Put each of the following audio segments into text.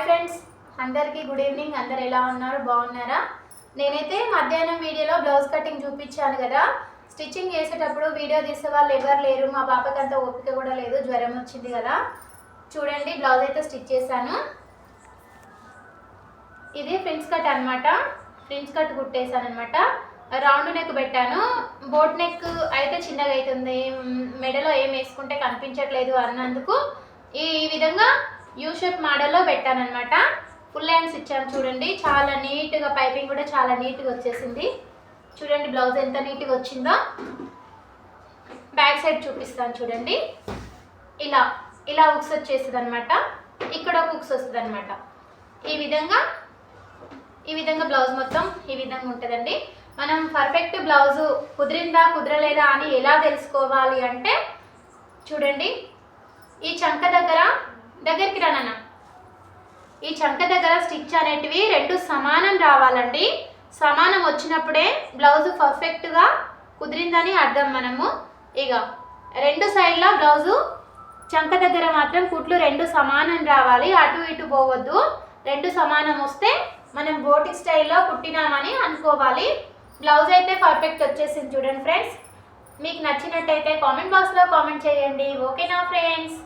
Friends, అందరికీ good evening. అందరు ఎలా ఉన్నారు? బాగున్నారా? నేనైతే మధ్యాహ్నం వీడియోలో బ్లౌజ్ కటింగ్ చూపించాను కదా. స్టిచ్చింగ్ చేసేటప్పుడు వీడియో తీసే వాళ్ళు ఎవరు లేరు. మా పాపకి అంత ఓపిక కూడా లేదు, జ్వరం వచ్చింది కదా. చూడండి, బ్లౌజ్ అయితే స్టిచ్ చేశాను. ఇది ఫ్రిన్స్ కట్ అనమాట. ఫ్రిన్స్ కట్ కుట్టేశాను అనమాట. రౌండ్ నెక్ పెట్టాను. బోట్ నెక్ అయితే చిన్నగా అవుతుంది, మెడలో ఏం వేసుకుంటే కనిపించట్లేదు అన్నందుకు ఈ విధంగా యూ షేప్ మోడల్లో పెట్టాను అనమాట. ఫుల్ హ్యాండ్స్ ఇచ్చాను. చూడండి, చాలా నీట్గా పైపింగ్ కూడా చాలా నీట్గా వచ్చేసింది. చూడండి బ్లౌజ్ ఎంత నీట్గా వచ్చిందో. బ్యాక్ సైడ్ చూపిస్తాను చూడండి. ఇలా ఇలా హుక్స్ వచ్చేస్తుంది అనమాట. ఇక్కడ ఒక హుక్స్ వస్తుంది అనమాట. ఈ విధంగా బ్లౌజ్ మొత్తం ఈ విధంగా ఉంటుందండి. మనం పర్ఫెక్ట్ బ్లౌజు కుదిరిందా కుదరలేదా అని ఎలా తెలుసుకోవాలి అంటే చూడండి, ఈ చంక దగ్గరికి రానన్న, ఈ చంక దగ్గర స్టిచ్ అనేటివి రెండు సమానం రావాలండి. సమానం వచ్చినప్పుడే బ్లౌజు పర్ఫెక్ట్గా కుదిరిందని అర్థం. మనము ఇక రెండు సైడ్ల బ్లౌజు చంక దగ్గర మాత్రం కుట్లు రెండు సమానం రావాలి, అటు ఇటు పోవద్దు. రెండు సమానం వస్తే మనం బోటిక్ స్టైల్లో కుట్టినామని అనుకోవాలి. బ్లౌజ్ అయితే పర్ఫెక్ట్ వచ్చేసింది. చూడండి ఫ్రెండ్స్, మీకు నచ్చినట్టయితే కామెంట్ బాక్స్లో కామెంట్ చేయండి. ఓకేనా ఫ్రెండ్స్?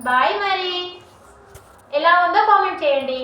బాయ్. మరి ఎలా ఉందో కామెంట్ చేయండి.